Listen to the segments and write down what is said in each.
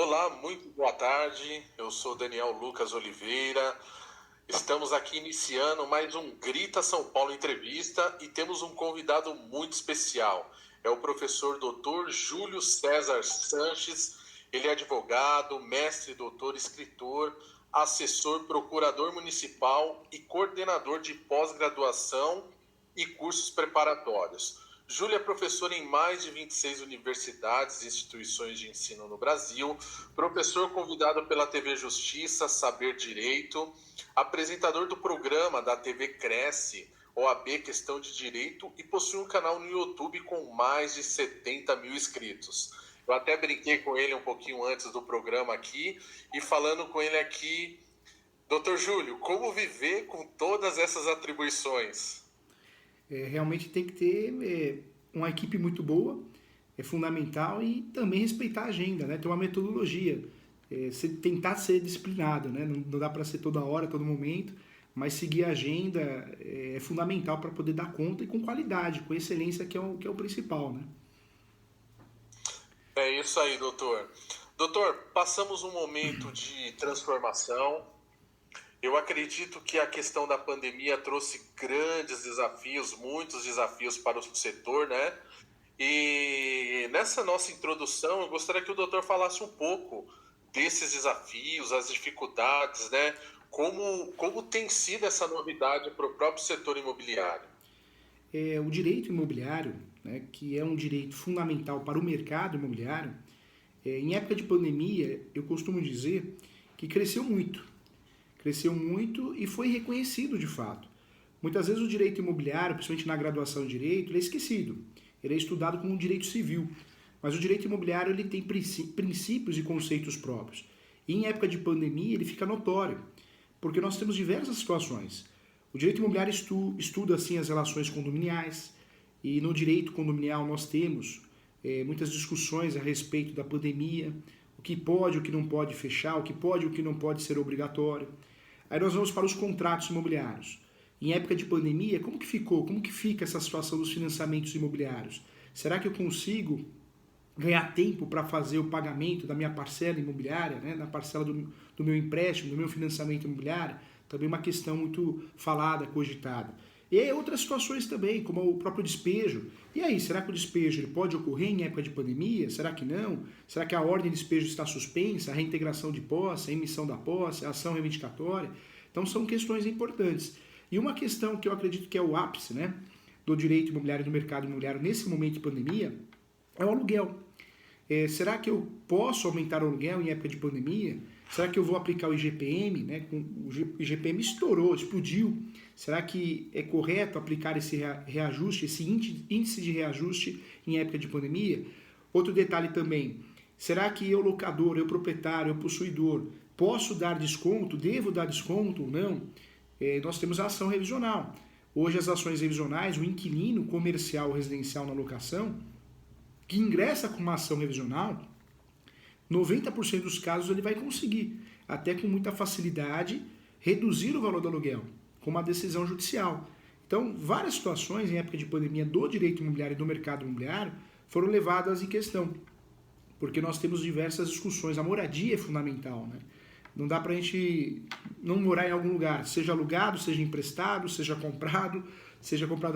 Olá, muito boa tarde. Eu sou Daniel Lucas Oliveira. Estamos aqui iniciando mais um Grita São Paulo Entrevista e temos um convidado muito especial. É o professor Dr. Júlio César Sanches. Ele é advogado, mestre, doutor, escritor, assessor, procurador municipal e coordenador de pós-graduação e cursos preparatórios. Júlia é professor em mais de 26 universidades e instituições de ensino no Brasil, professor convidado pela TV Justiça, Saber Direito, apresentador do programa da TV Cresce, OAB Questão de Direito, e possui um canal no YouTube com mais de 70 mil inscritos. Eu até brinquei com ele um pouquinho antes do programa aqui, e falando com ele aqui, Dr. Júlio, como viver com todas essas atribuições? Realmente tem que ter uma equipe muito boa, é fundamental, e também respeitar a agenda, né? Ter uma metodologia, tentar ser disciplinado, né? Não dá para ser toda hora, todo momento, mas seguir a agenda é fundamental para poder dar conta e com qualidade, com excelência, que é o principal, né? É isso aí, doutor. Doutor, passamos um momento de transformação. Eu acredito que a questão da pandemia trouxe grandes desafios, muitos desafios para o setor, né? E nessa nossa introdução, eu gostaria que o doutor falasse um pouco desses desafios, as dificuldades, né? Como tem sido essa novidade para o próprio setor imobiliário? O direito imobiliário, né, que é um direito fundamental para o mercado imobiliário, em época de pandemia, eu costumo dizer que cresceu muito e foi reconhecido de fato. Muitas vezes o direito imobiliário, principalmente na graduação de direito, ele é esquecido. Ele é estudado como um direito civil. Mas o direito imobiliário ele tem princípios e conceitos próprios. E em época de pandemia ele fica notório, porque nós temos diversas situações. O direito imobiliário estuda assim as relações condominiais, e no direito condominial nós temos muitas discussões a respeito da pandemia, o que pode, o que não pode fechar, o que pode e o que não pode ser obrigatório. Aí nós vamos para os contratos imobiliários. Em época de pandemia, como que ficou? Como que fica essa situação dos financiamentos imobiliários? Será que eu consigo ganhar tempo para fazer o pagamento da minha parcela imobiliária, né? Na parcela do meu empréstimo, do meu financiamento imobiliário? Também uma questão muito falada, cogitada. E aí outras situações também, como o próprio despejo. E aí, será que o despejo ele pode ocorrer em época de pandemia? Será que não? Será que a ordem de despejo está suspensa? A reintegração de posse, a emissão da posse, a ação reivindicatória? Então são questões importantes. E uma questão que eu acredito que é o ápice, né, do direito imobiliário e do mercado imobiliário nesse momento de pandemia é o aluguel. Será que eu posso aumentar o aluguel em época de pandemia? Será que eu vou aplicar o IGPM? Né? O IGPM estourou, explodiu. Será que é correto aplicar esse reajuste, esse índice de reajuste em época de pandemia? Outro detalhe também, será que eu locador, eu proprietário, eu possuidor, posso dar desconto? Devo dar desconto ou não? Nós temos a ação revisional. Hoje as ações revisionais, o inquilino comercial residencial na locação, que ingressa com uma ação revisional, 90% dos casos ele vai conseguir, até com muita facilidade, reduzir o valor do aluguel, com uma decisão judicial. Então, várias situações em época de pandemia do direito imobiliário e do mercado imobiliário foram levadas em questão, porque nós temos diversas discussões. A moradia é fundamental, né? Não dá pra gente não morar em algum lugar, seja alugado, seja emprestado, seja comprado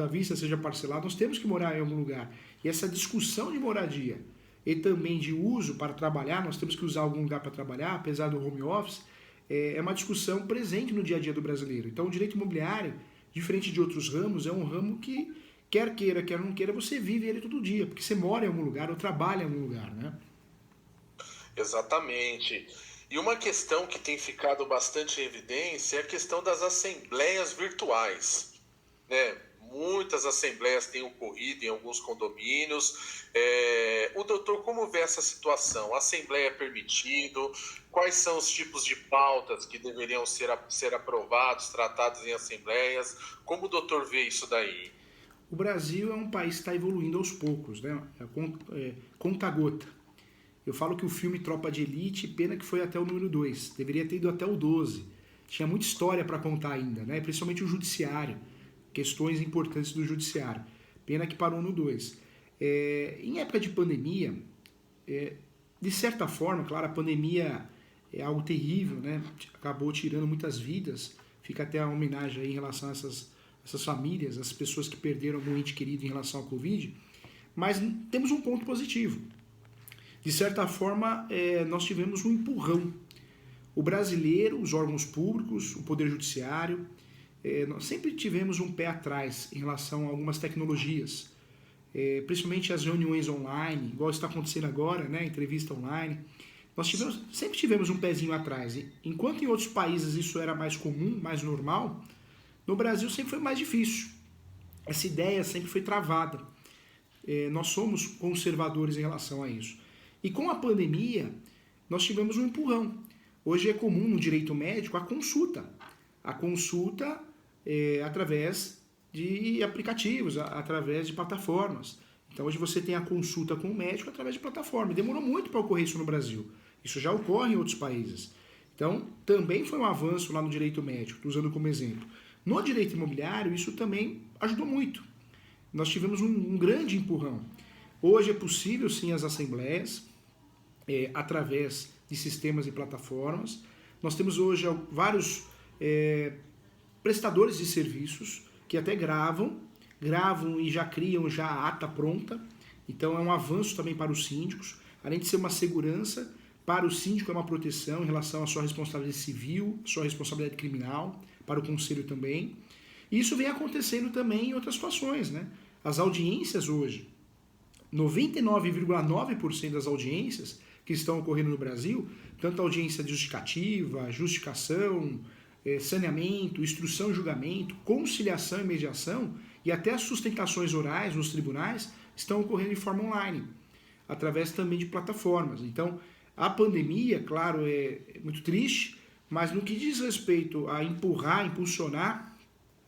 à vista, seja parcelado, nós temos que morar em algum lugar. E essa discussão de moradia e também de uso para trabalhar, nós temos que usar algum lugar para trabalhar, apesar do home office, é uma discussão presente no dia a dia do brasileiro. Então o direito imobiliário, diferente de outros ramos, é um ramo que, quer queira, quer não queira, você vive ele todo dia, porque você mora em algum lugar ou trabalha em algum lugar, né? Exatamente. E uma questão que tem ficado bastante em evidência é a questão das assembleias virtuais, né? Muitas assembleias têm ocorrido em alguns condomínios. O doutor, como vê essa situação? A assembleia é permitido? Quais são os tipos de pautas que deveriam ser aprovados, tratados em assembleias? Como o doutor vê isso daí? O Brasil é um país que está evoluindo aos poucos, né? Conta-gota. Eu falo que o filme Tropa de Elite, pena que foi até o número 2, deveria ter ido até o 12. Tinha muita história para contar ainda, né? Principalmente o judiciário, questões importantes do judiciário. Pena que parou no 2. Em época de pandemia, de certa forma, claro, a pandemia é algo terrível, né? Acabou tirando muitas vidas. Fica até a homenagem aí em relação a essas famílias, as pessoas que perderam algum ente querido em relação ao Covid. Mas temos um ponto positivo. De certa forma, nós tivemos um empurrão. O brasileiro, os órgãos públicos, o Poder Judiciário, nós sempre tivemos um pé atrás em relação a algumas tecnologias, principalmente as reuniões online, igual está acontecendo agora, né, entrevista online. Nós sempre tivemos um pezinho atrás. Enquanto em outros países isso era mais comum, mais normal, no Brasil sempre foi mais difícil. Essa ideia sempre foi travada. Nós somos conservadores em relação a isso. E com a pandemia, nós tivemos um empurrão. Hoje é comum no direito médico a consulta. A consulta através de aplicativos, através de plataformas. Então hoje você tem a consulta com o médico através de plataforma. Demorou muito para ocorrer isso no Brasil. Isso já ocorre em outros países. Então também foi um avanço lá no direito médico, usando como exemplo. No direito imobiliário, isso também ajudou muito. Nós tivemos um grande empurrão. Hoje é possível sim as assembleias, através de sistemas e plataformas. Nós temos hoje vários prestadores de serviços que até gravam e já criam já a ata pronta. Então é um avanço também para os síndicos. Além de ser uma segurança, para o síndico é uma proteção em relação à sua responsabilidade civil, sua responsabilidade criminal, para o conselho também. E isso vem acontecendo também em outras situações, né? As audiências hoje, 99,9% das audiências que estão ocorrendo no Brasil, tanto a audiência justificativa, justificação, saneamento, instrução e julgamento, conciliação e mediação, e até as sustentações orais nos tribunais estão ocorrendo de forma online, através também de plataformas. Então, a pandemia, claro, é muito triste, mas no que diz respeito a impulsionar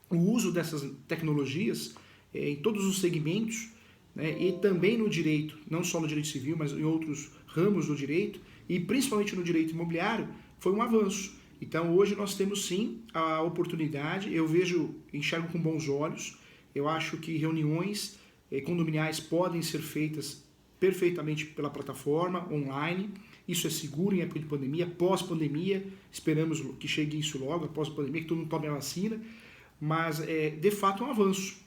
o uso dessas tecnologias em todos os segmentos, né, e também no direito, não só no direito civil, mas em outros ramos do direito, e principalmente no direito imobiliário, foi um avanço. Então hoje nós temos sim a oportunidade, enxergo com bons olhos, eu acho que reuniões condominiais podem ser feitas perfeitamente pela plataforma, online. Isso é seguro em época de pandemia, pós-pandemia, esperamos que chegue isso logo, após a pandemia, que todo mundo tome a vacina, mas de fato é um avanço.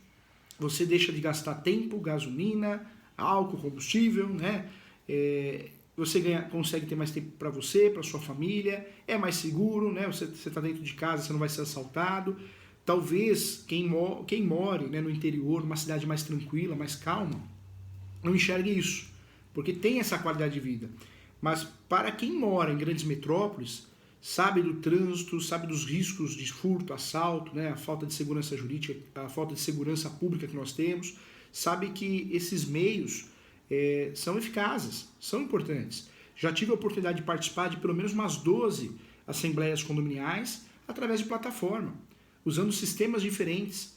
Você deixa de gastar tempo, gasolina, álcool, combustível, né? Você consegue ter mais tempo para você, para sua família, é mais seguro, né? Você está dentro de casa, você não vai ser assaltado. Talvez quem more, né, no interior, numa cidade mais tranquila, mais calma, não enxergue isso, porque tem essa qualidade de vida. Mas para quem mora em grandes metrópoles, sabe do trânsito, sabe dos riscos de furto, assalto, né, a falta de segurança jurídica, a falta de segurança pública que nós temos, sabe que esses meios são eficazes, são importantes. Já tive a oportunidade de participar de pelo menos umas 12 assembleias condominiais através de plataforma, usando sistemas diferentes,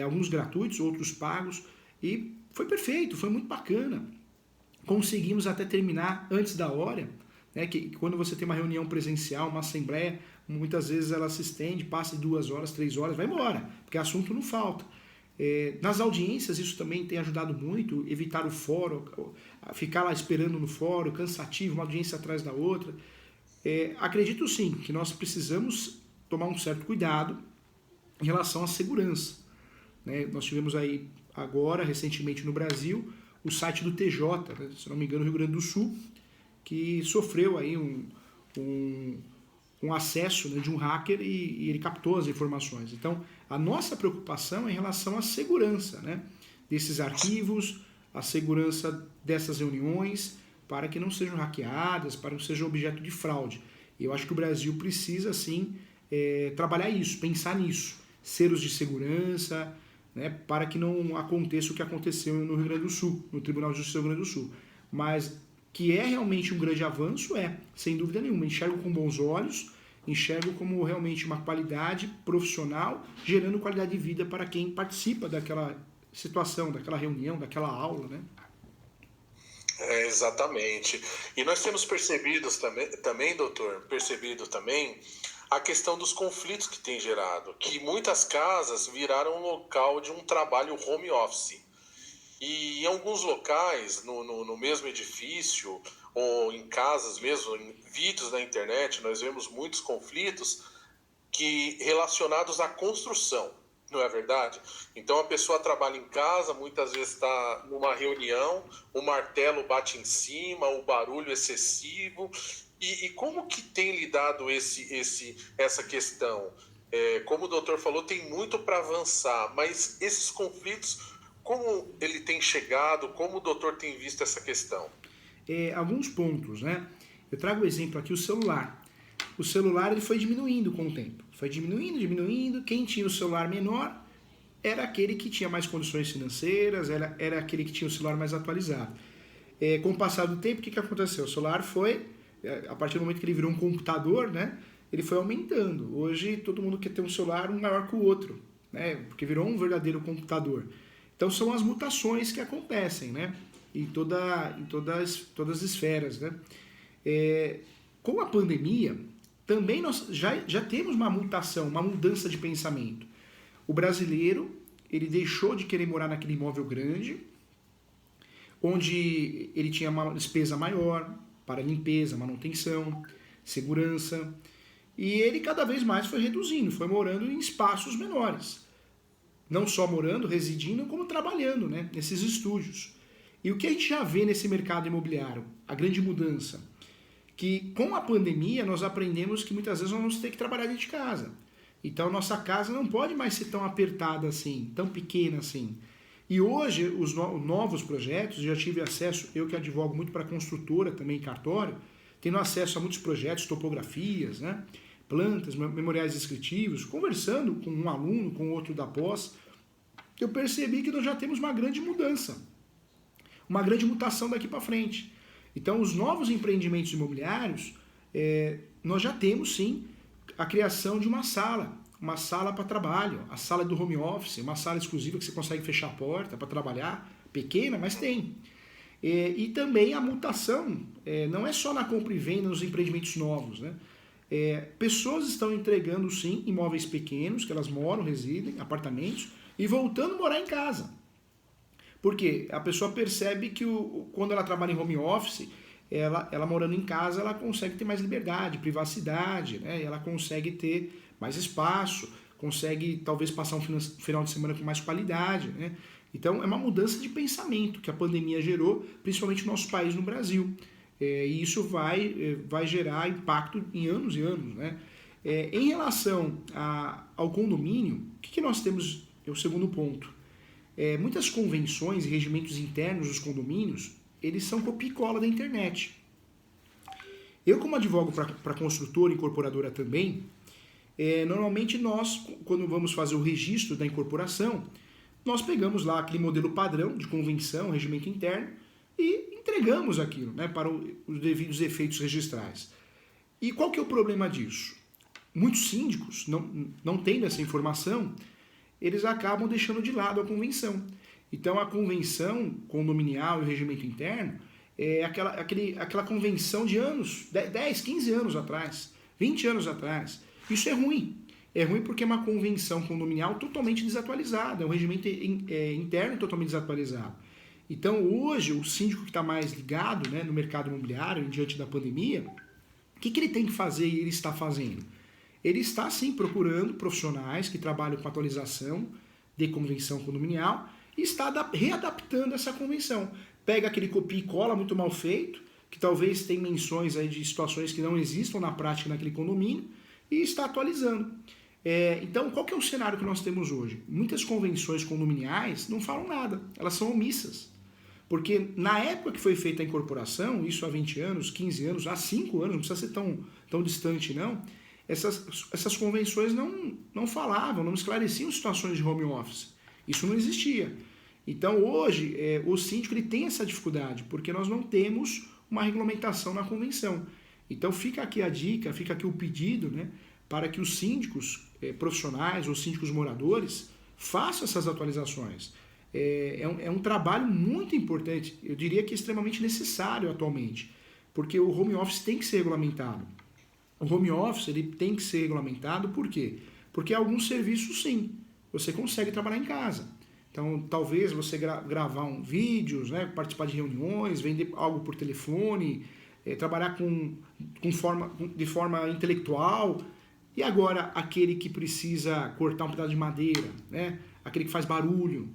alguns gratuitos, outros pagos, e foi perfeito, foi muito bacana. Conseguimos até terminar antes da hora, né, que quando você tem uma reunião presencial, uma assembleia, muitas vezes ela se estende, passa de 2 horas, 3 horas, vai embora, porque assunto não falta. Nas audiências isso também tem ajudado muito, evitar o fórum, ficar lá esperando no fórum, cansativo, uma audiência atrás da outra. Acredito sim que nós precisamos tomar um certo cuidado em relação à segurança, né? Nós tivemos aí agora, recentemente no Brasil, o site do TJ, né, se não me engano, no Rio Grande do Sul, que sofreu aí um acesso, né, de um hacker e ele captou as informações. Então, a nossa preocupação é em relação à segurança, né, desses arquivos, a segurança dessas reuniões, para que não sejam hackeadas, para que não sejam objeto de fraude. E eu acho que o Brasil precisa, sim, trabalhar isso, pensar nisso, selos de segurança, né, para que não aconteça o que aconteceu no Rio Grande do Sul, no Tribunal de Justiça do Rio Grande do Sul. Mas que é realmente um grande avanço, sem dúvida nenhuma. Enxergo com bons olhos, enxergo como realmente uma qualidade profissional, gerando qualidade de vida para quem participa daquela situação, daquela reunião, daquela aula, né? Exatamente. E nós temos percebido também, doutor, a questão dos conflitos que tem gerado, que muitas casas viraram um local de um trabalho home office. E em alguns locais, no mesmo edifício, ou em casas mesmo, em vídeos na internet, nós vemos muitos conflitos relacionados à construção, não é verdade? Então a pessoa trabalha em casa, muitas vezes está numa reunião, o martelo bate em cima, o barulho excessivo. E como que tem lidado essa questão? Como o doutor falou, tem muito para avançar, mas esses conflitos, como ele tem chegado, como o doutor tem visto essa questão? Alguns pontos, né? Eu trago o exemplo aqui, o celular. O celular ele foi diminuindo com o tempo. Foi diminuindo, diminuindo. Quem tinha o celular menor era aquele que tinha mais condições financeiras, era aquele que tinha o celular mais atualizado. Com o passar do tempo, o que aconteceu? O celular foi, a partir do momento que ele virou um computador, né? Ele foi aumentando. Hoje todo mundo quer ter um celular um maior que o outro, né? Porque virou um verdadeiro computador. Então são as mutações que acontecem, né? Em todas as esferas, né? Com a pandemia, também nós já temos uma mutação, uma mudança de pensamento. O brasileiro, ele deixou de querer morar naquele imóvel grande, onde ele tinha uma despesa maior para limpeza, manutenção, segurança, e ele cada vez mais foi reduzindo, foi morando em espaços menores. Não só morando, residindo, como trabalhando, né, nesses estúdios. E o que a gente já vê nesse mercado imobiliário? A grande mudança. Que com a pandemia nós aprendemos que muitas vezes nós vamos ter que trabalhar dentro de casa. Então nossa casa não pode mais ser tão apertada assim, tão pequena assim. E hoje os novos projetos, já tive acesso, eu que advogo muito para construtora também, cartório, tendo acesso a muitos projetos, topografias, né, plantas, memoriais descritivos, conversando com um aluno, com outro da pós, eu percebi que nós já temos uma grande mudança, uma grande mutação daqui para frente. Então, os novos empreendimentos imobiliários, nós já temos sim a criação de uma sala para trabalho, a sala do home office, uma sala exclusiva que você consegue fechar a porta para trabalhar, pequena, mas tem. E também a mutação, não é só na compra e venda nos empreendimentos novos, né? Pessoas estão entregando sim imóveis pequenos, que elas moram, residem, apartamentos, e voltando a morar em casa. Porque a pessoa percebe que quando ela trabalha em home office, ela morando em casa, ela consegue ter mais liberdade, privacidade, né? Ela consegue ter mais espaço, consegue talvez passar um final de semana com mais qualidade, né? Então é uma mudança de pensamento que a pandemia gerou, principalmente no nosso país, no Brasil. E isso vai gerar impacto em anos e anos, né? Em relação ao condomínio, o que nós temos, é o segundo ponto. Muitas convenções e regimentos internos dos condomínios, eles são copia e cola da internet. Eu, como advogo para construtora e incorporadora também, normalmente nós, quando vamos fazer o registro da incorporação, nós pegamos lá aquele modelo padrão de convenção, regimento interno, e entregamos aquilo, né, para os devidos efeitos registrais. E qual que é o problema disso? Muitos síndicos, não tendo essa informação, eles acabam deixando de lado a convenção. Então, a convenção condominial e o regimento interno é aquela convenção de anos, 10, 15 anos atrás, 20 anos atrás. Isso é ruim. É ruim porque é uma convenção condominial totalmente desatualizada, é um regimento interno totalmente desatualizado. Então, hoje, o síndico que está mais ligado, né, no mercado imobiliário, diante da pandemia, o que ele tem que fazer e ele está fazendo? Ele está, sim, procurando profissionais que trabalham com atualização de convenção condominial e está readaptando essa convenção. Pega aquele copia e cola muito mal feito, que talvez tem menções aí de situações que não existam na prática naquele condomínio, e está atualizando. Então, qual que é o cenário que nós temos hoje? Muitas convenções condominiais não falam nada, elas são omissas. Porque na época que foi feita a incorporação, isso há 20 anos, 15 anos, há 5 anos, não precisa ser tão distante não, essas convenções não falavam, não esclareciam situações de home office. Isso não existia. Então hoje o síndico ele tem essa dificuldade, porque nós não temos uma regulamentação na convenção. Então fica aqui a dica, fica aqui o pedido, né, para que os síndicos profissionais ou síndicos moradores façam essas atualizações. É um trabalho muito importante, eu diria que extremamente necessário atualmente, porque o home office tem que ser regulamentado. O home office ele tem que ser regulamentado, por quê? Porque alguns serviços, sim, você consegue trabalhar em casa. Então, talvez você gravar vídeos, né, participar de reuniões, vender algo por telefone, trabalhar de forma intelectual. E agora, aquele que precisa cortar um pedaço de madeira, né, aquele que faz barulho,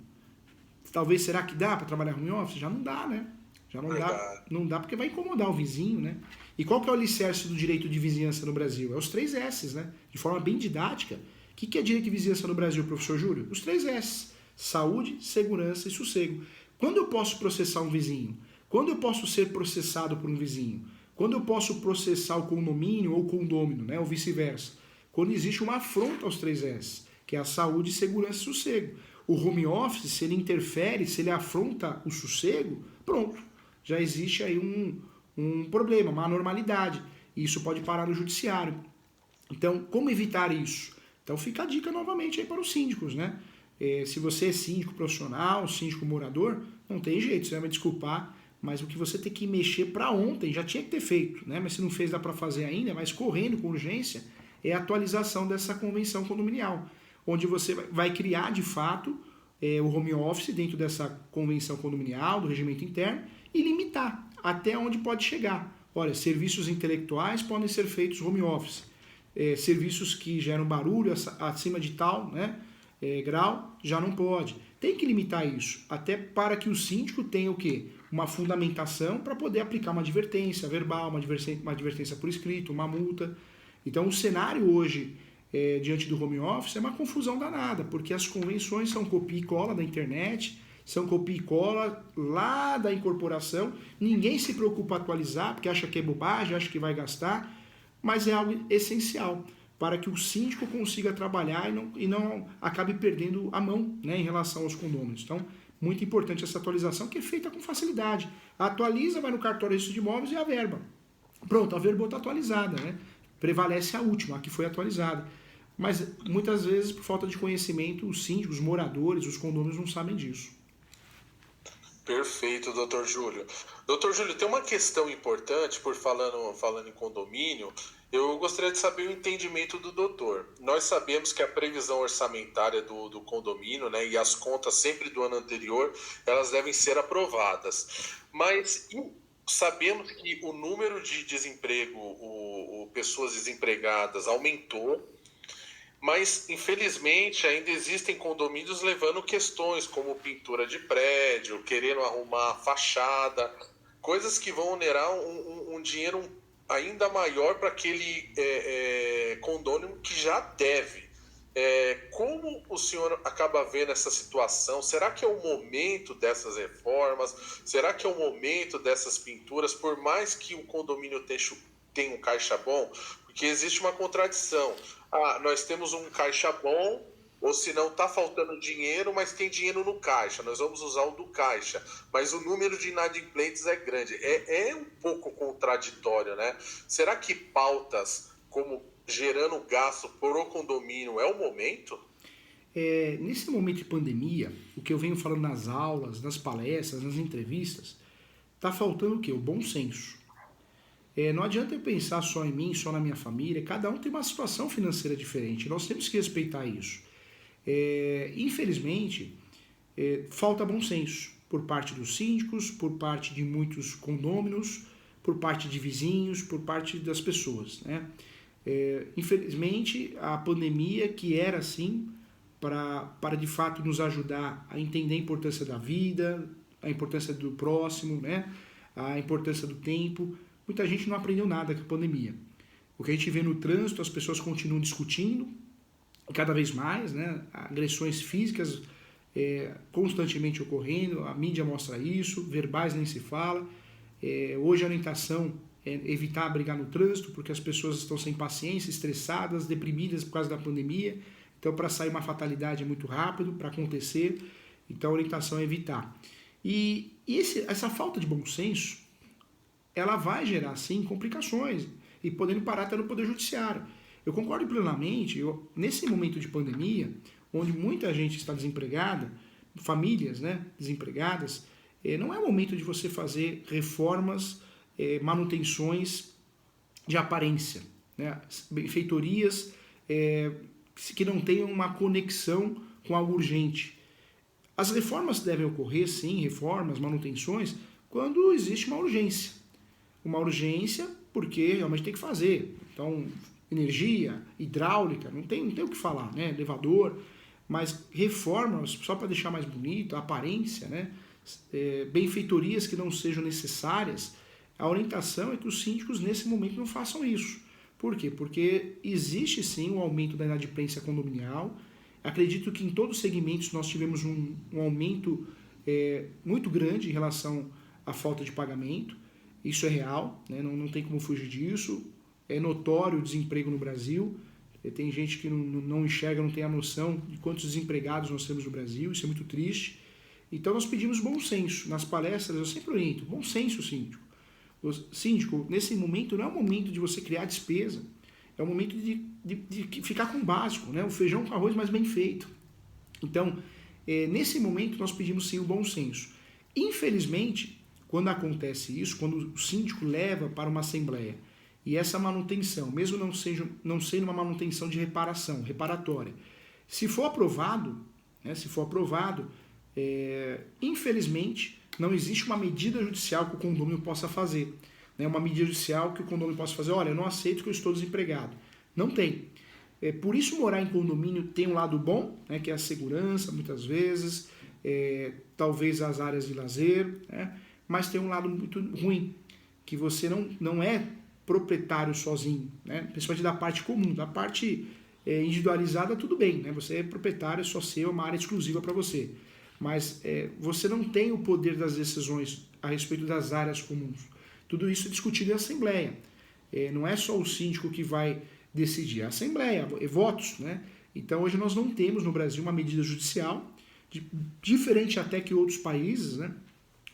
talvez, será que dá para trabalhar home office? Já não dá, né? Já Verdade. não dá porque vai incomodar o vizinho, né? E qual que é o alicerce do direito de vizinhança no Brasil? É os 3 S's, né? De forma bem didática. O que é direito de vizinhança no Brasil, professor Júlio? Os 3 S's. Saúde, segurança e sossego. Quando eu posso processar um vizinho? Quando eu posso ser processado por um vizinho? Quando eu posso processar o condomínio ou o condômino, né? Ou vice-versa? Quando existe uma afronta aos 3 S's, que é a saúde, segurança e sossego. O home office, se ele interfere, se ele afronta o sossego, pronto. Já existe aí um problema, uma anormalidade. E isso pode parar no judiciário. Então, como evitar isso? Então fica a dica novamente aí para os síndicos, né? Se você é síndico profissional, síndico morador, não tem jeito, você vai me desculpar, mas o que você tem que mexer para ontem, já tinha que ter feito, né? Mas se não fez, dá para fazer ainda, mas correndo com urgência, é a atualização dessa convenção condominial, onde você vai criar de fato o home office dentro dessa convenção condominial, do regimento interno, e limitar até onde pode chegar. Olha, serviços intelectuais podem ser feitos home office, serviços que geram barulho acima de tal, né, grau, já não pode. Tem que limitar isso, até para que o síndico tenha o quê? Uma fundamentação para poder aplicar uma advertência verbal, uma advertência por escrito, uma multa. Então o cenário hoje, diante do home office, é uma confusão danada, porque as convenções são copia e cola da internet, são copia e cola lá da incorporação, ninguém se preocupa em atualizar, porque acha que é bobagem, acha que vai gastar, mas é algo essencial para que o síndico consiga trabalhar e não acabe perdendo a mão, né, em relação aos condôminos. Então, muito importante essa atualização, que é feita com facilidade. Atualiza, vai no cartório de registro de imóveis e a verba. Pronto, a verba está atualizada, né? Prevalece a última, a que foi atualizada. Mas, muitas vezes, por falta de conhecimento, os síndicos, os moradores, os condôminos não sabem disso. Perfeito, doutor Júlio. Doutor Júlio, tem uma questão importante, falando em condomínio, eu gostaria de saber o entendimento do doutor. Nós sabemos que a previsão orçamentária do condomínio, né, e as contas sempre do ano anterior, elas devem ser aprovadas. Mas sabemos que o número de desemprego, pessoas desempregadas aumentou, mas, infelizmente, ainda existem condomínios levando questões como pintura de prédio, querendo arrumar fachada, coisas que vão onerar um dinheiro ainda maior para aquele condômino que já deve. Como o senhor acaba vendo essa situação? Será que é o momento dessas reformas? Será que é o momento dessas pinturas? Por mais que o condomínio tenha um caixa bom, porque existe uma contradição. Nós temos um caixa bom, ou se não está faltando dinheiro, mas tem dinheiro no caixa. Nós vamos usar o do caixa, mas o número de inadimplentes é grande. É um pouco contraditório, né? Será que pautas como gerando gasto por condomínio é o momento? Nesse momento de pandemia, o que eu venho falando nas aulas, nas palestras, nas entrevistas, está faltando o quê? O bom senso. Não adianta eu pensar só em mim, só na minha família, cada um tem uma situação financeira diferente, nós temos que respeitar isso. Infelizmente, falta bom senso por parte dos síndicos, por parte de muitos condôminos, por parte de vizinhos, por parte das pessoas, né? Infelizmente, a pandemia, que era assim, para de fato nos ajudar a entender a importância da vida, a importância do próximo, né? A importância do tempo, muita gente não aprendeu nada com a pandemia. O que a gente vê no trânsito, as pessoas continuam discutindo, cada vez mais, né? Agressões físicas constantemente ocorrendo, a mídia mostra isso, verbais nem se fala. Hoje a orientação é evitar brigar no trânsito, porque as pessoas estão sem paciência, estressadas, deprimidas por causa da pandemia. Então, para sair uma fatalidade é muito rápido, para acontecer. Então, a orientação é evitar. E essa falta de bom senso, ela vai gerar, sim, complicações, e podendo parar até no Poder Judiciário. Eu concordo plenamente, nesse momento de pandemia, onde muita gente está desempregada, famílias, né, desempregadas, não é o momento de você fazer reformas, manutenções de aparência, né, benfeitorias que não tenham uma conexão com algo urgente. As reformas devem ocorrer, sim, reformas, manutenções, quando existe uma urgência. Uma urgência porque realmente tem que fazer. Então, energia, hidráulica, não tem o que falar, né? Elevador, mas reformas, só para deixar mais bonito, a aparência, né? Benfeitorias que não sejam necessárias, a orientação é que os síndicos nesse momento não façam isso. Por quê? Porque existe sim um aumento da inadimplência condominial. Acredito que em todos os segmentos nós tivemos um aumento muito grande em relação à falta de pagamento. Isso é real, né? Não tem como fugir disso. É notório o desemprego no Brasil. Tem gente que não enxerga, não tem a noção de quantos desempregados nós temos no Brasil. Isso é muito triste. Então nós pedimos bom senso. Nas palestras eu sempre oriento, bom senso, síndico. O síndico, nesse momento, não é o momento de você criar despesa. É o momento de ficar com o básico, né? O feijão com arroz mais bem feito. Então, nesse momento nós pedimos sim o bom senso. Infelizmente, quando acontece isso, quando o síndico leva para uma assembleia e essa manutenção, mesmo não sendo uma manutenção de reparação, reparatória, se for aprovado, né, infelizmente, não existe uma medida judicial que o condomínio possa fazer. Né, uma medida judicial que o condomínio possa fazer, olha, eu não aceito que eu estou desempregado. Não tem. Por isso morar em condomínio tem um lado bom, né, que é a segurança, muitas vezes, talvez as áreas de lazer, né, mas tem um lado muito ruim, que você não é proprietário sozinho, né, principalmente da parte comum, da parte individualizada tudo bem, né, você é proprietário, é só seu, é uma área exclusiva para você. Mas você não tem o poder das decisões a respeito das áreas comuns. Tudo isso é discutido em assembleia. Não é só o síndico que vai decidir, é a assembleia, votos, né? Então hoje nós não temos no Brasil uma medida judicial, diferente até que outros países, né?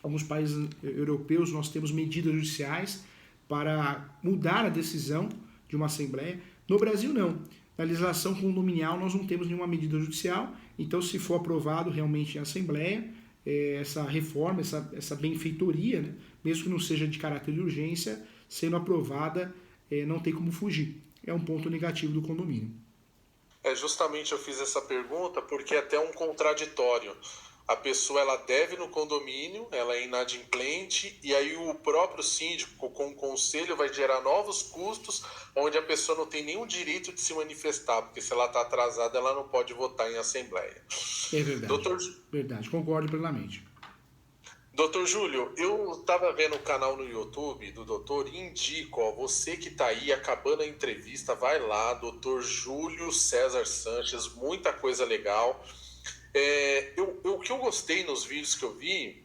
Alguns países europeus nós temos medidas judiciais para mudar a decisão de uma assembleia. No Brasil não. Na legislação condominial nós não temos nenhuma medida judicial, então se for aprovado realmente em assembleia, essa reforma, essa benfeitoria, né, mesmo que não seja de caráter de urgência, sendo aprovada, não tem como fugir. É um ponto negativo do condomínio. Justamente eu fiz essa pergunta porque é até um contraditório. A pessoa ela deve no condomínio, ela é inadimplente, e aí o próprio síndico com o conselho vai gerar novos custos, onde a pessoa não tem nenhum direito de se manifestar, porque se ela está atrasada, ela não pode votar em assembleia. É verdade, verdade, concordo plenamente. Doutor Júlio, eu estava vendo o canal no YouTube do doutor e indico, ó, você que está aí acabando a entrevista, vai lá, doutor Júlio César Sanches, muita coisa legal. O que eu gostei nos vídeos que eu vi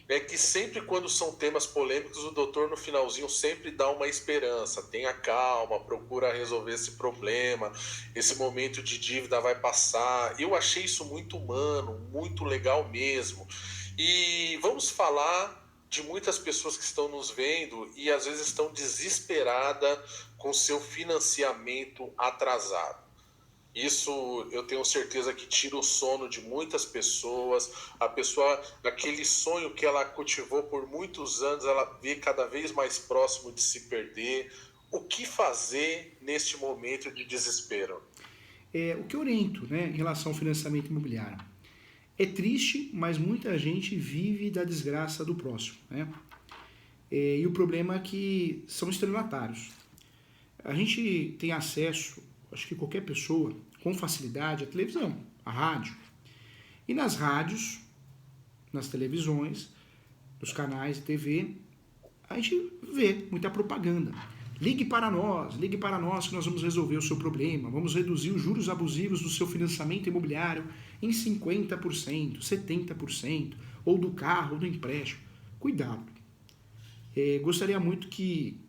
é que sempre quando são temas polêmicos, o doutor no finalzinho sempre dá uma esperança, tenha calma, procura resolver esse problema, esse momento de dívida vai passar. Eu achei isso muito humano, muito legal mesmo. E vamos falar de muitas pessoas que estão nos vendo e às vezes estão desesperadas com seu financiamento atrasado. Isso eu tenho certeza que tira o sono de muitas pessoas. A pessoa, aquele sonho que ela cultivou por muitos anos, ela vê cada vez mais próximo de se perder. O que fazer neste momento de desespero? O que eu oriento, né, em relação ao financiamento imobiliário? É triste, mas muita gente vive da desgraça do próximo, né? E o problema é que são estelionatários. A gente tem acesso, acho que qualquer pessoa, com facilidade, à televisão, à rádio. E nas rádios, nas televisões, nos canais de TV, a gente vê muita propaganda. Ligue para nós que nós vamos resolver o seu problema, vamos reduzir os juros abusivos do seu financiamento imobiliário em 50%, 70%, ou do carro, ou do empréstimo. Cuidado. Gostaria muito que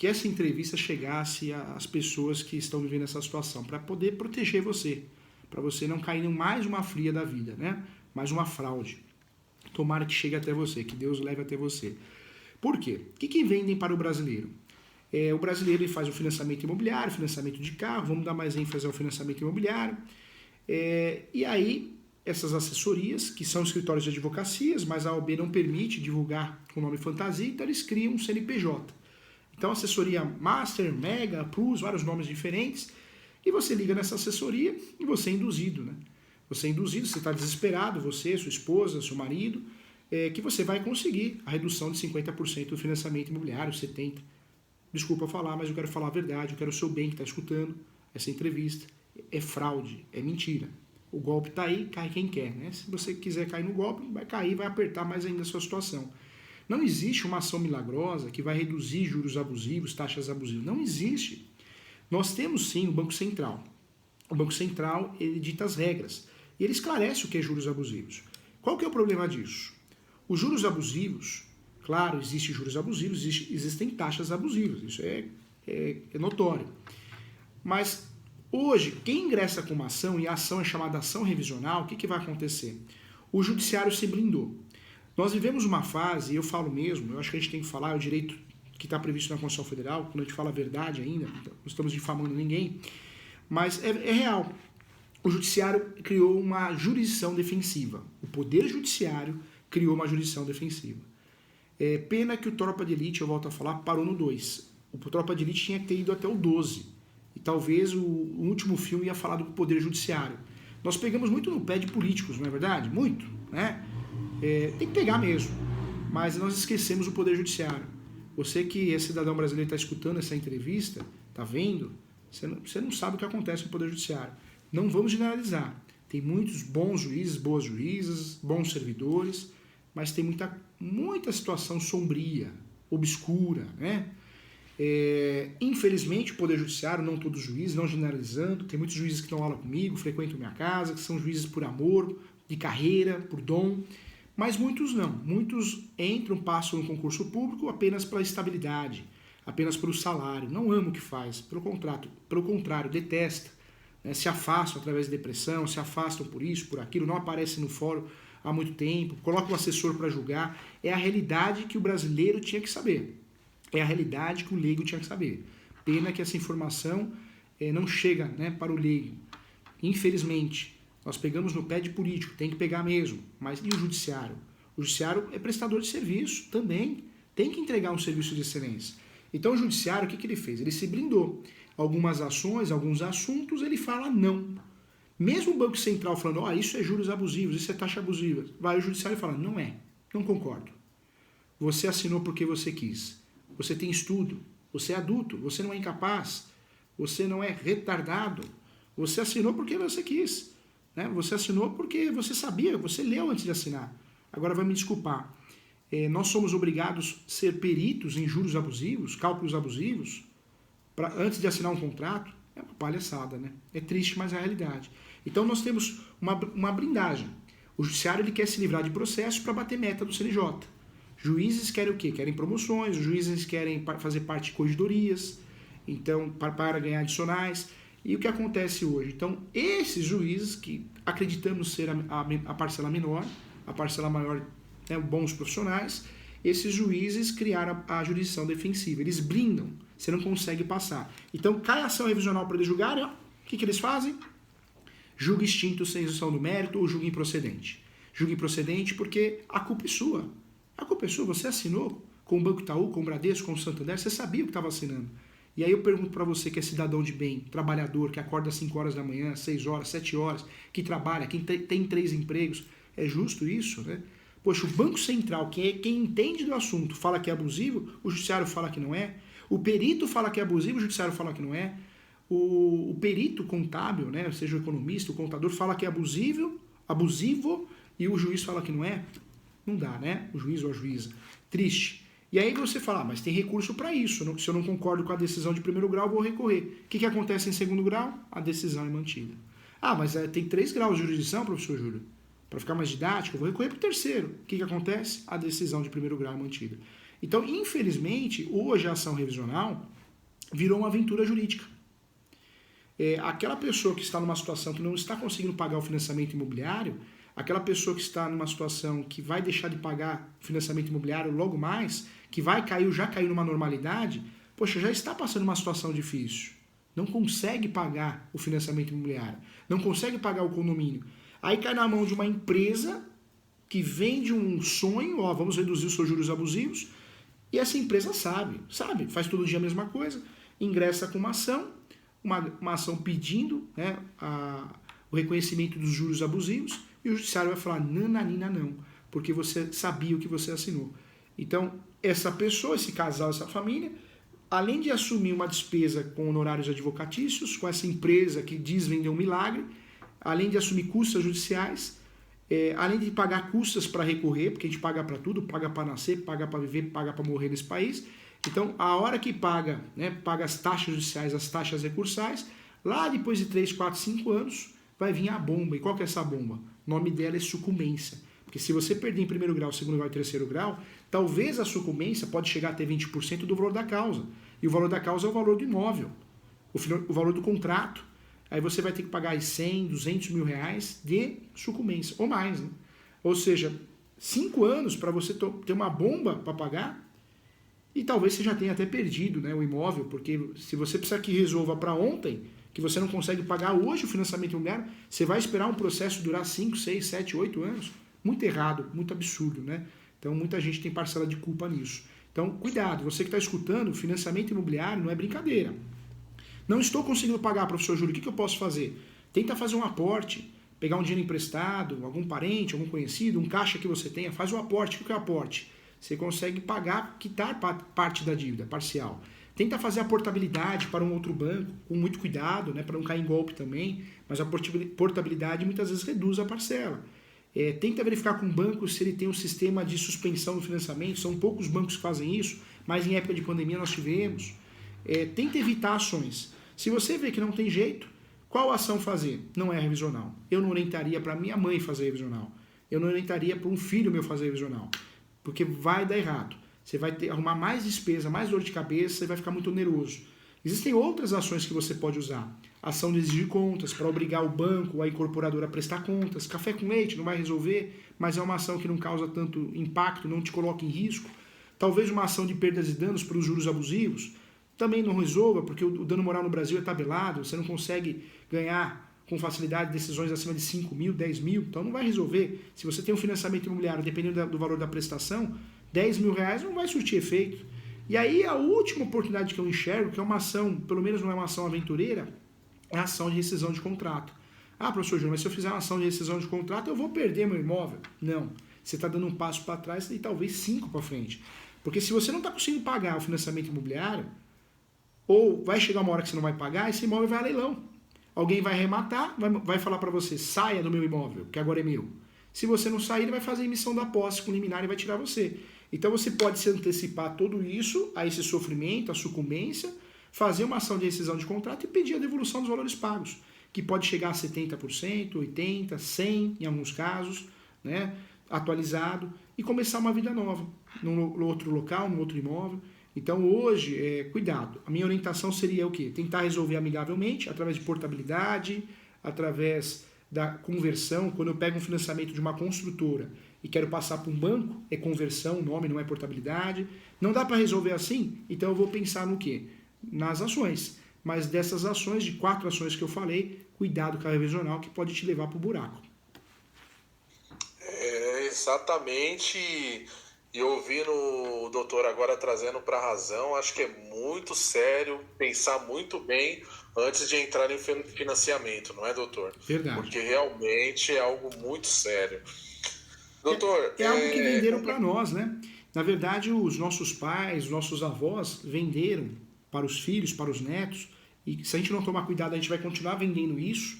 essa entrevista chegasse às pessoas que estão vivendo essa situação, para poder proteger você, para você não cair em mais uma fria da vida, né? Mais uma fraude. Tomara que chegue até você, que Deus leve até você. Por quê? O que vendem para o brasileiro? O brasileiro ele faz o financiamento imobiliário, financiamento de carro, vamos dar mais ênfase ao financiamento imobiliário. E aí, essas assessorias, que são escritórios de advocacias, mas a OAB não permite divulgar com o nome fantasia, então eles criam um CNPJ. Então, assessoria Master, Mega, Plus, vários nomes diferentes, e você liga nessa assessoria e você é induzido, né? Você é induzido, você está desesperado, você, sua esposa, seu marido, que você vai conseguir a redução de 50% do financiamento imobiliário, 70%. Desculpa falar, mas eu quero falar a verdade, eu quero o seu bem que está escutando essa entrevista. É fraude, é mentira. O golpe está aí, cai quem quer, né? Se você quiser cair no golpe, vai cair, vai apertar mais ainda a sua situação. Não existe uma ação milagrosa que vai reduzir juros abusivos, taxas abusivas. Não existe. Nós temos sim o Banco Central. O Banco Central, ele dita as regras. E ele esclarece o que é juros abusivos. Qual que é o problema disso? Os juros abusivos, claro, existem juros abusivos, existem taxas abusivas. Isso é notório. Mas hoje, quem ingressa com uma ação, e a ação é chamada ação revisional, o que vai acontecer? O judiciário se blindou. Nós vivemos uma fase, e eu falo mesmo, eu acho que a gente tem que falar, é o direito que está previsto na Constituição Federal, quando a gente fala a verdade ainda, não estamos difamando ninguém, mas é real. O judiciário criou uma jurisdição defensiva. O Poder Judiciário criou uma jurisdição defensiva. Pena que o Tropa de Elite, eu volto a falar, parou no 2. O Tropa de Elite tinha que ter ido até o 12. E talvez o último filme ia falar do Poder Judiciário. Nós pegamos muito no pé de políticos, não é verdade? Muito, né? Tem que pegar mesmo. Mas nós esquecemos o Poder Judiciário. Você que é cidadão brasileiro e está escutando essa entrevista, está vendo, você não sabe o que acontece no Poder Judiciário. Não vamos generalizar. Tem muitos bons juízes, boas juízas, bons servidores, mas tem muita situação sombria, obscura, né? Infelizmente, o Poder Judiciário, não todos os juízes, não generalizando, tem muitos juízes que dão aula comigo, frequentam minha casa, que são juízes por amor, de carreira, por dom, mas muitos não. Muitos entram, passam no concurso público apenas pela estabilidade, apenas pelo salário, não ama o que faz, pelo contrário, detesta, né? Se afastam através de depressão, se afastam por isso, por aquilo, não aparecem no fórum há muito tempo, colocam um assessor para julgar. É a realidade que o brasileiro tinha que saber. É a realidade que o leigo tinha que saber. Pena que essa informação não chega, né, para o leigo. Infelizmente, nós pegamos no pé de político, tem que pegar mesmo. Mas e o judiciário? O judiciário é prestador de serviço também. Tem que entregar um serviço de excelência. Então o judiciário, o que ele fez? Ele se blindou. Algumas ações, alguns assuntos, ele fala não. Mesmo o Banco Central falando, isso é juros abusivos, isso é taxa abusiva. Vai o judiciário e fala, não é, não concordo. Você assinou porque você quis. Você tem estudo, você é adulto, você não é incapaz, você não é retardado, você assinou porque você quis, né? Você assinou porque você sabia, você leu antes de assinar. Agora vai me desculpar, nós somos obrigados a ser peritos em juros abusivos, cálculos abusivos, antes de assinar um contrato. É uma palhaçada, né? É triste, mas é a realidade. Então nós temos uma blindagem. O judiciário ele quer se livrar de processos para bater meta do CNJ. Juízes querem o quê? Querem promoções, os juízes querem fazer parte de corregedorias, então, para ganhar adicionais. E o que acontece hoje? Então, esses juízes, que acreditamos ser a parcela menor, a parcela maior, né, bons profissionais, esses juízes criaram a jurisdição defensiva. Eles blindam, você não consegue passar. Então, cai a ação revisional para eles julgarem, o que eles fazem? Julga extinto sem execução do mérito ou julga improcedente. Julga improcedente porque a culpa é sua. A culpa é sua, você assinou com o Banco Itaú, com o Bradesco, com o Santander, você sabia o que estava assinando. E aí eu pergunto para você que é cidadão de bem, trabalhador, que acorda às 5 horas da manhã, 6 horas, 7 horas, que trabalha, que tem 3 empregos, é justo isso, né? Poxa, o Banco Central, que é quem entende do assunto, fala que é abusivo, o judiciário fala que não é. O perito fala que é abusivo, o judiciário fala que não é. O perito contábil, né, seja o economista, o contador, fala que é abusivo, e o juiz fala que não é. Não dá, né? O juiz ou a juíza. Triste. E aí você fala, mas tem recurso para isso. Se eu não concordo com a decisão de primeiro grau, vou recorrer. O que acontece em segundo grau? A decisão é mantida. Mas tem 3 graus de jurisdição, professor Júlio. Para ficar mais didático, eu vou recorrer para o terceiro. O que acontece? A decisão de primeiro grau é mantida. Então, infelizmente, hoje a ação revisional virou uma aventura jurídica. Aquela pessoa que está numa situação que não está conseguindo pagar o financiamento imobiliário, aquela pessoa que está numa situação que vai deixar de pagar financiamento imobiliário logo mais, que já caiu numa normalidade, poxa, já está passando uma situação difícil. Não consegue pagar o financiamento imobiliário, não consegue pagar o condomínio. Aí cai na mão de uma empresa que vende um sonho, vamos reduzir os seus juros abusivos, e essa empresa sabe, faz todo dia a mesma coisa, ingressa com uma ação pedindo, né, o reconhecimento dos juros abusivos, e o judiciário vai falar nananina não, porque você sabia o que você assinou. Então, essa pessoa, esse casal, essa família, além de assumir uma despesa com honorários advocatícios, com essa empresa que diz vender um milagre, além de assumir custas judiciais, além de pagar custas para recorrer, porque a gente paga para tudo, paga para nascer, paga para viver, paga para morrer nesse país. Então, a hora que paga, né, paga as taxas judiciais, as taxas recursais, lá depois de 3, 4, 5 anos, vai vir a bomba. E qual que é essa bomba? O nome dela é sucumbência. Porque se você perder em primeiro grau, segundo grau e terceiro grau, talvez a sucumbência pode chegar a ter 20% do valor da causa. E o valor da causa é o valor do imóvel, o valor do contrato. Aí você vai ter que pagar 100, 200 mil reais de sucumbência, ou mais, né? Ou seja, 5 anos para você ter uma bomba para pagar, e talvez você já tenha até perdido, né, o imóvel, porque se você precisar que resolva para ontem, que você não consegue pagar hoje o financiamento imobiliário, você vai esperar um processo durar 5, 6, 7, 8 anos? Muito errado, muito absurdo, né? Então muita gente tem parcela de culpa nisso. Então cuidado, você que está escutando, financiamento imobiliário não é brincadeira. Não estou conseguindo pagar, professor Júlio, o que eu posso fazer? Tenta fazer um aporte, pegar um dinheiro emprestado, algum parente, algum conhecido, um caixa que você tenha, faz um aporte. O que é o aporte? Você consegue pagar, quitar parte da dívida, parcial. Tenta fazer a portabilidade para um outro banco, com muito cuidado, né, para não cair em golpe também, mas a portabilidade muitas vezes reduz a parcela. Tenta verificar com o banco se ele tem um sistema de suspensão do financiamento, são poucos bancos que fazem isso, mas em época de pandemia nós tivemos. Tenta evitar ações. Se você vê que não tem jeito, qual ação fazer? Não é revisional. Eu não orientaria para minha mãe fazer revisional. Eu não orientaria para um filho meu fazer revisional, porque vai dar errado. Você vai arrumar mais despesa, mais dor de cabeça e vai ficar muito oneroso. Existem outras ações que você pode usar. Ação de exigir contas, para obrigar o banco ou a incorporadora a prestar contas. Café com leite não vai resolver, mas é uma ação que não causa tanto impacto, não te coloca em risco. Talvez uma ação de perdas e danos para os juros abusivos também não resolva, porque o dano moral no Brasil é tabelado, você não consegue ganhar com facilidade decisões acima de 5 mil, 10 mil, então não vai resolver. Se você tem um financiamento imobiliário, dependendo do valor da prestação, 10 mil reais não vai surtir efeito. E aí a última oportunidade que eu enxergo, que é uma ação, pelo menos não é uma ação aventureira, é a ação de rescisão de contrato. Ah, professor Júnior, mas se eu fizer uma ação de rescisão de contrato, eu vou perder meu imóvel. Não, você está dando um passo para trás e talvez 5 para frente. Porque se você não está conseguindo pagar o financiamento imobiliário, ou vai chegar uma hora que você não vai pagar, esse imóvel vai a leilão. Alguém vai arrematar, vai falar para você, saia do meu imóvel, que agora é meu. Se você não sair, ele vai fazer emissão da posse com liminar e vai tirar você. Então você pode se antecipar tudo isso, a esse sofrimento, a sucumbência, fazer uma ação de rescisão de contrato e pedir a devolução dos valores pagos, que pode chegar a 70%, 80%, 100% em alguns casos, né, atualizado, e começar uma vida nova, num outro local, num outro imóvel. Então hoje, cuidado. A minha orientação seria o quê? Tentar resolver amigavelmente, através de portabilidade, através da conversão. Quando eu pego um financiamento de uma construtora e quero passar para um banco, é conversão, o nome não é portabilidade. Não dá para resolver assim? Então eu vou pensar no quê? Nas ações. Mas dessas ações, de 4 ações que eu falei, cuidado com a revisional que pode te levar para o buraco. Exatamente. E ouvindo o doutor agora trazendo para a razão, acho que é muito sério pensar muito bem antes de entrar em financiamento, não é, doutor? Verdade. Porque realmente é algo muito sério. Doutor... É algo que venderam para nós, né? Na verdade, os nossos pais, os nossos avós venderam para os filhos, para os netos, e se a gente não tomar cuidado, a gente vai continuar vendendo isso,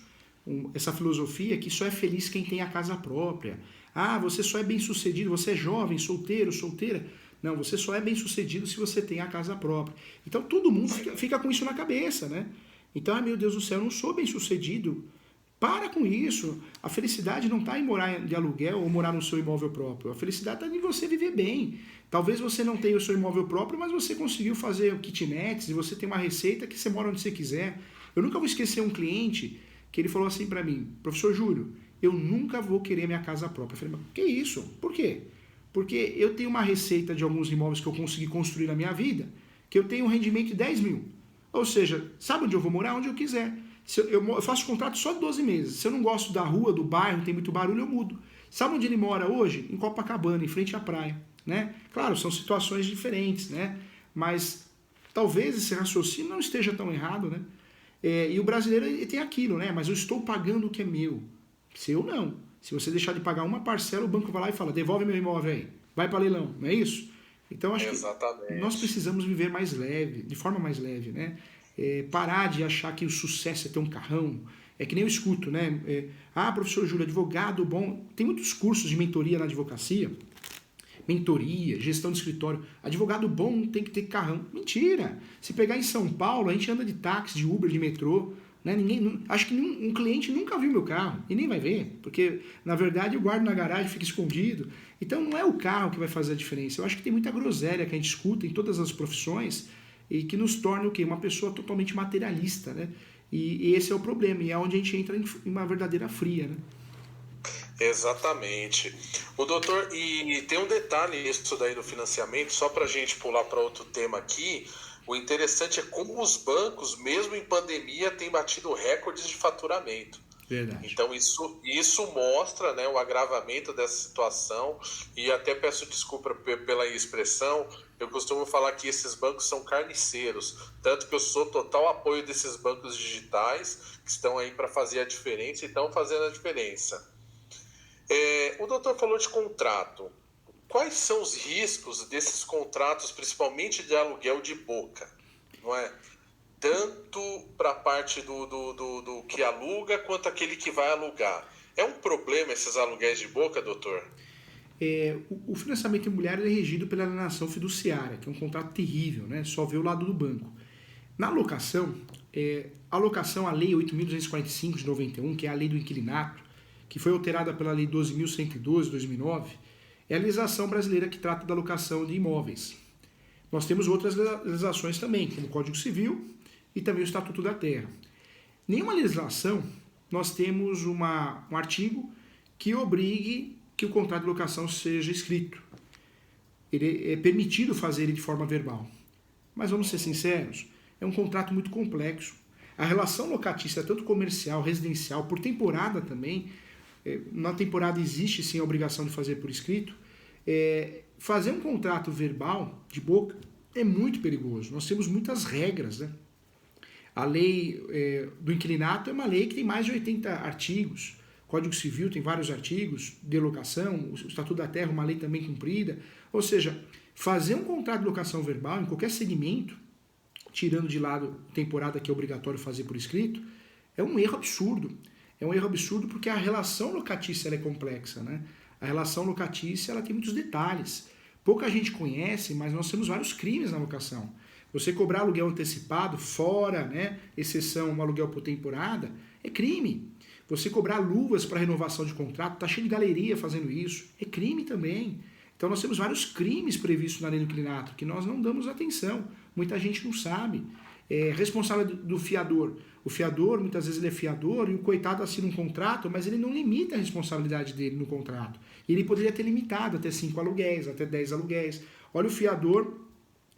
essa filosofia que só é feliz quem tem a casa própria. Ah, você só é bem-sucedido, você é jovem, solteiro, solteira. Não, você só é bem-sucedido se você tem a casa própria. Então todo mundo fica com isso na cabeça, né? Então, ai meu Deus do céu, eu não sou bem-sucedido. Para com isso. A felicidade não está em morar de aluguel ou morar no seu imóvel próprio. A felicidade está em você viver bem. Talvez você não tenha o seu imóvel próprio, mas você conseguiu fazer kitnets e você tem uma receita que você mora onde você quiser. Eu nunca vou esquecer um cliente que ele falou assim para mim, professor Júlio, eu nunca vou querer minha casa própria. Eu falei, mas que isso? Por quê? Porque eu tenho uma receita de alguns imóveis que eu consegui construir na minha vida, que eu tenho um rendimento de 10 mil. Ou seja, sabe onde eu vou morar? Onde eu quiser. Eu faço contrato só de 12 meses. Se eu não gosto da rua, do bairro, tem muito barulho, eu mudo. Sabe onde ele mora hoje? Em Copacabana, em frente à praia. Né? Claro, são situações diferentes, né? Mas talvez esse raciocínio não esteja tão errado, né? E o brasileiro ele tem aquilo, né? Mas eu estou pagando o que é meu. Seu não. Se você deixar de pagar uma parcela, o banco vai lá e fala, devolve meu imóvel aí, vai para leilão, não é isso? Então acho que nós Exatamente. precisamos viver mais leve, de forma mais leve, né? Parar de achar que o sucesso é ter um carrão. É que nem eu escuto, né? Professor Júlio, advogado bom. Tem muitos cursos de mentoria na advocacia, mentoria, gestão de escritório. Advogado bom tem que ter carrão. Mentira! Se pegar em São Paulo, a gente anda de táxi, de Uber, de metrô. Né? Acho que um cliente nunca viu meu carro e nem vai ver, porque na verdade eu guardo na garagem, fica escondido. Então não é o carro que vai fazer a diferença. Eu acho que tem muita groselha que a gente escuta em todas as profissões e que nos torna o quê? Uma pessoa totalmente materialista, né? E esse é o problema, e é onde a gente entra em uma verdadeira fria, né? Exatamente. O doutor, e tem um detalhe isso daí do financiamento, só para a gente pular para outro tema aqui. O interessante é como os bancos, mesmo em pandemia, têm batido recordes de faturamento. Verdade. Então isso mostra, né, o agravamento dessa situação, e até peço desculpa pela expressão, eu costumo falar que esses bancos são carniceiros, tanto que eu sou total apoio desses bancos digitais que estão aí para fazer a diferença e estão fazendo a diferença. O doutor falou de contrato. Quais são os riscos desses contratos, principalmente de aluguel de boca? Não é? Tanto para a parte do que aluga, quanto aquele que vai alugar. É um problema esses aluguéis de boca, doutor? O financiamento imobiliário é regido pela alienação fiduciária, que é um contrato terrível, né? Só vê o lado do banco. Na locação, a locação, a Lei 8.245 de 91, que é a lei do inquilinato, que foi alterada pela Lei 12.112 de 2009, é a legislação brasileira que trata da locação de imóveis. Nós temos outras legislações também, como o Código Civil e também o Estatuto da Terra. Nenhuma legislação nós temos um artigo que obrigue que o contrato de locação seja escrito. Ele é permitido fazer ele de forma verbal. Mas vamos ser sinceros, é um contrato muito complexo. A relação locatícia, tanto comercial, residencial, por temporada também, na temporada existe sim a obrigação de fazer por escrito. Fazer um contrato verbal, de boca, é muito perigoso. Nós temos muitas regras, né? A lei do inquilinato é uma lei que tem mais de 80 artigos. O Código Civil tem vários artigos de locação, o Estatuto da Terra, uma lei também cumprida. Ou seja, fazer um contrato de locação verbal em qualquer segmento, tirando de lado temporada que é obrigatório fazer por escrito, é um erro absurdo. É um erro absurdo porque a relação locatícia ela é complexa, né? A relação locatícia ela tem muitos detalhes. Pouca gente conhece, mas nós temos vários crimes na locação. Você cobrar aluguel antecipado, fora, né, exceção um aluguel por temporada, é crime. Você cobrar luvas para renovação de contrato, está cheio de galeria fazendo isso, é crime também. Então nós temos vários crimes previstos na lei do inquilinato que nós não damos atenção. Muita gente não sabe. Responsável do fiador. O fiador, muitas vezes ele é fiador e o coitado assina um contrato, mas ele não limita a responsabilidade dele no contrato. Ele poderia ter limitado até 5 aluguéis, até 10 aluguéis. Olha o fiador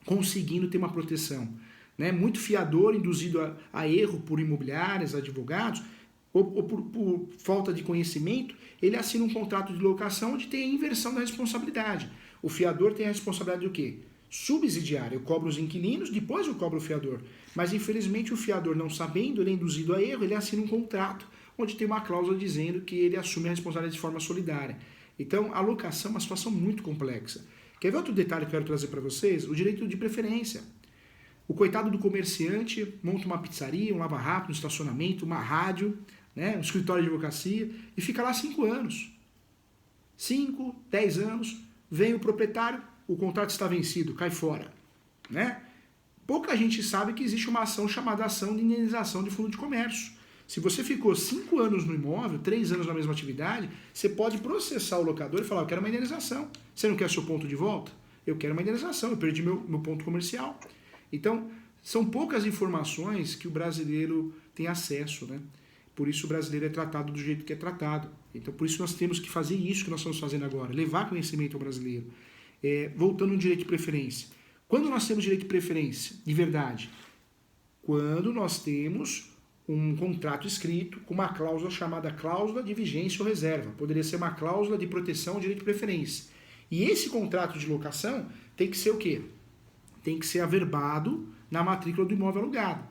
conseguindo ter uma proteção. Né? Muito fiador induzido a erro por imobiliárias, advogados, ou por falta de conhecimento, ele assina um contrato de locação onde tem a inversão da responsabilidade. O fiador tem a responsabilidade do quê? Subsidiária. Eu cobro os inquilinos, depois eu cobro o fiador. Mas infelizmente o fiador, não sabendo, ele é induzido a erro, ele assina um contrato onde tem uma cláusula dizendo que ele assume a responsabilidade de forma solidária. Então a locação é uma situação muito complexa. Quer ver outro detalhe que eu quero trazer para vocês? O direito de preferência. O coitado do comerciante monta uma pizzaria, um lava-rápido, um estacionamento, uma rádio, né, um escritório de advocacia e fica lá 5 anos. 5, 10 anos, vem o proprietário, o contrato está vencido, cai fora. Né? Pouca gente sabe que existe uma ação chamada ação de indenização de fundo de comércio. Se você ficou 5 anos no imóvel, 3 anos na mesma atividade, você pode processar o locador e falar, eu quero uma indenização. Você não quer seu ponto de volta? Eu quero uma indenização, eu perdi meu ponto comercial. Então, são poucas informações que o brasileiro tem acesso, né? Por isso o brasileiro é tratado do jeito que é tratado. Então, por isso nós temos que fazer isso que nós estamos fazendo agora, levar conhecimento ao brasileiro. Voltando no direito de preferência. Quando nós temos direito de preferência, de verdade? Quando nós temos um contrato escrito com uma cláusula chamada cláusula de vigência ou reserva. Poderia ser uma cláusula de proteção ao direito de preferência. E esse contrato de locação tem que ser o quê? Tem que ser averbado na matrícula do imóvel alugado.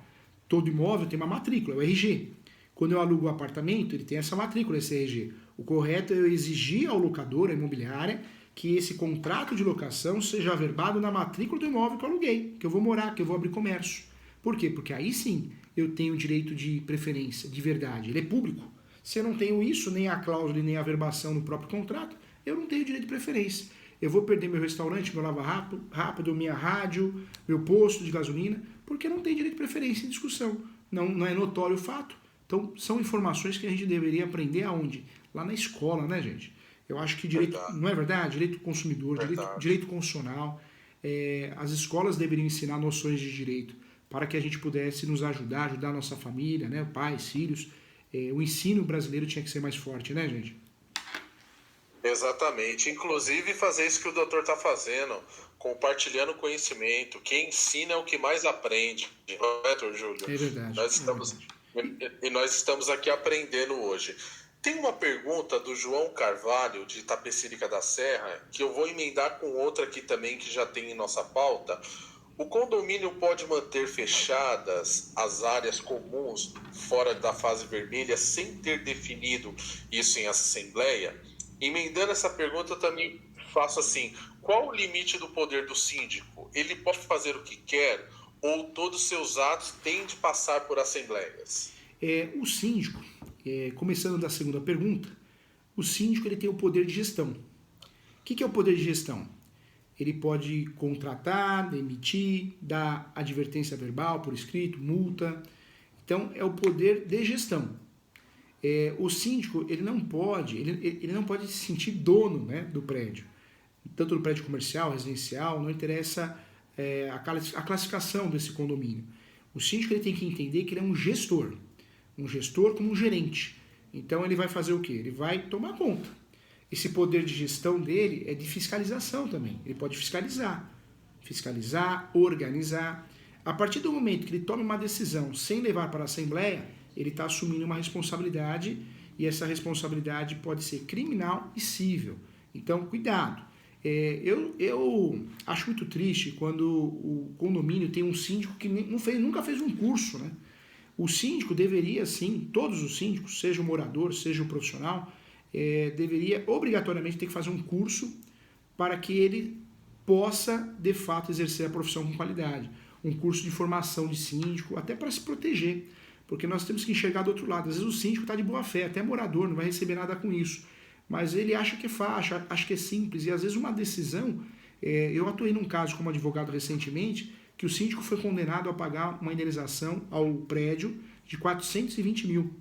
Todo imóvel tem uma matrícula, é o RG. Quando eu alugo o apartamento, ele tem essa matrícula, esse RG. O correto é eu exigir ao locador, à imobiliária, que esse contrato de locação seja averbado na matrícula do imóvel que eu aluguei, que eu vou morar, que eu vou abrir comércio. Por quê? Porque aí sim eu tenho o direito de preferência, de verdade. Ele é público. Se eu não tenho isso, nem a cláusula, nem a averbação no próprio contrato, eu não tenho direito de preferência. Eu vou perder meu restaurante, meu lava-rápido, minha rádio, meu posto de gasolina, porque não tem direito de preferência em discussão. Não é notório o fato. Então, são informações que a gente deveria aprender aonde? Lá na escola, né, gente? Eu acho que direito, Verdade. não é verdade? Direito do consumidor, direito constitucional. As escolas deveriam ensinar noções de direito para que a gente pudesse nos ajudar a nossa família, né, pais, filhos. O ensino brasileiro tinha que ser mais forte, né, gente? Exatamente. Inclusive fazer isso que o doutor está fazendo, compartilhando conhecimento. Quem ensina é o que mais aprende, não é, doutor Júlio? É verdade, Nós é estamos, verdade. e nós estamos aqui aprendendo hoje. Tem uma pergunta do João Carvalho, de Itapecerica da Serra, que eu vou emendar com outra aqui também, que já tem em nossa pauta. O condomínio pode manter fechadas as áreas comuns fora da fase vermelha sem ter definido isso em assembleia? Emendando essa pergunta, eu também faço assim: qual o limite do poder do síndico? Ele pode fazer o que quer ou todos os seus atos têm de passar por assembleias? O síndico, começando da segunda pergunta, o síndico ele tem o poder de gestão. O que é o poder de gestão? Ele pode contratar, demitir, dar advertência verbal por escrito, multa. Então, é o poder de gestão. O síndico ele não pode se sentir dono, né, do prédio. Tanto do prédio comercial, residencial, não interessa a classificação desse condomínio. O síndico ele tem que entender que ele é um gestor como um gerente. Então, ele vai fazer o quê? Ele vai tomar conta. Esse poder de gestão dele é de fiscalização também. Ele pode fiscalizar, organizar. A partir do momento que ele toma uma decisão sem levar para a Assembleia, ele está assumindo uma responsabilidade e essa responsabilidade pode ser criminal e civil. Então, cuidado. Eu acho muito triste quando o condomínio tem um síndico que nunca fez um curso, né? O síndico deveria, sim, todos os síndicos, seja o morador, seja o profissional, deveria obrigatoriamente ter que fazer um curso para que ele possa, de fato, exercer a profissão com qualidade. Um curso de formação de síndico, até para se proteger. Porque nós temos que enxergar do outro lado. Às vezes o síndico está de boa fé, até morador, não vai receber nada com isso. Mas ele acha que é fácil, acha que é simples. E às vezes uma decisão... eu atuei num caso como advogado recentemente, que o síndico foi condenado a pagar uma indenização ao prédio de 420 mil.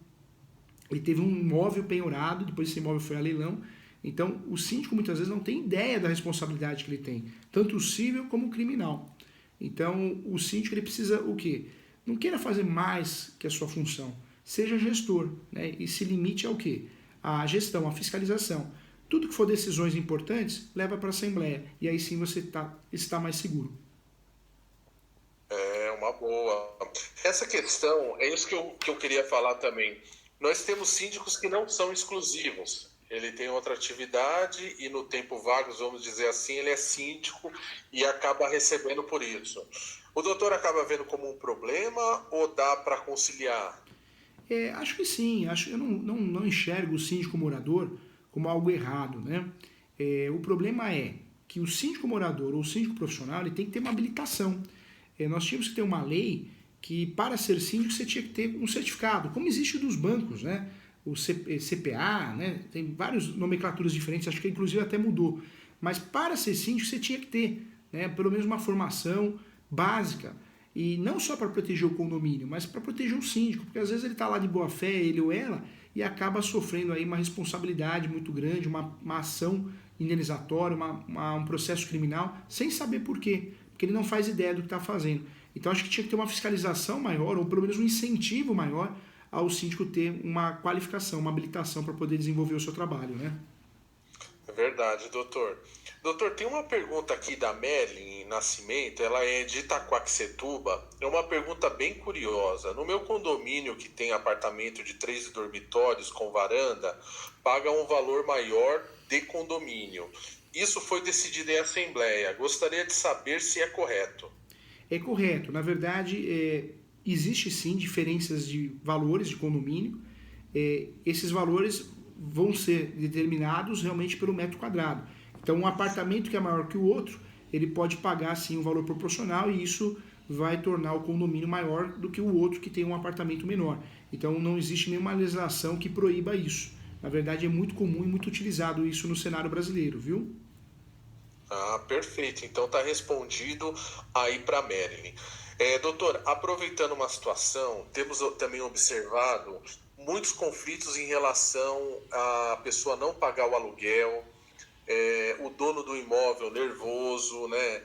Ele teve um imóvel penhorado, depois esse imóvel foi a leilão. Então, o síndico muitas vezes não tem ideia da responsabilidade que ele tem, tanto civil como criminal. Então, o síndico ele precisa o quê? Não queira fazer mais que a sua função. Seja gestor, né? E se limite ao quê? A gestão, a fiscalização. Tudo que for decisões importantes, leva para a Assembleia. E aí sim você está mais seguro. É uma boa. Essa questão, é isso que eu queria falar também. Nós temos síndicos que não são exclusivos. Ele tem outra atividade e no tempo vago, vamos dizer assim, ele é síndico e acaba recebendo por isso. O doutor acaba vendo como um problema ou dá para conciliar? Acho que sim. Eu não enxergo o síndico morador como algo errado, né? O problema é que o síndico morador ou o síndico profissional ele tem que ter uma habilitação. Nós tínhamos que ter uma lei que para ser síndico você tinha que ter um certificado, como existe dos bancos, né? O CPA, né? Tem várias nomenclaturas diferentes, acho que inclusive até mudou. Mas para ser síndico você tinha que ter, né, pelo menos uma formação básica. E não só para proteger o condomínio, mas para proteger o síndico, porque às vezes ele está lá de boa fé, ele ou ela, e acaba sofrendo aí uma responsabilidade muito grande, uma ação indenizatória, um processo criminal, sem saber por quê, porque ele não faz ideia do que está fazendo. Então acho que tinha que ter uma fiscalização maior, ou pelo menos um incentivo maior ao síndico ter uma qualificação, uma habilitação para poder desenvolver o seu trabalho, né? É verdade, doutor. Doutor, tem uma pergunta aqui da Merlin Nascimento, ela é de Itaquaquecetuba. É uma pergunta bem curiosa. No meu condomínio, que tem apartamento de 3 dormitórios com varanda, paga um valor maior de condomínio. Isso foi decidido em assembleia. Gostaria de saber se é correto. É correto. Na verdade, existe sim diferenças de valores de condomínio. Esses valores vão ser determinados realmente pelo metro quadrado. Então, um apartamento que é maior que o outro, ele pode pagar sim um valor proporcional e isso vai tornar o condomínio maior do que o outro que tem um apartamento menor. Então, não existe nenhuma legislação que proíba isso. Na verdade, é muito comum e muito utilizado isso no cenário brasileiro, viu? Ah, perfeito. Então está respondido aí para Marilyn. Doutor, aproveitando uma situação, temos também observado muitos conflitos em relação à pessoa não pagar o aluguel, o dono do imóvel nervoso, né?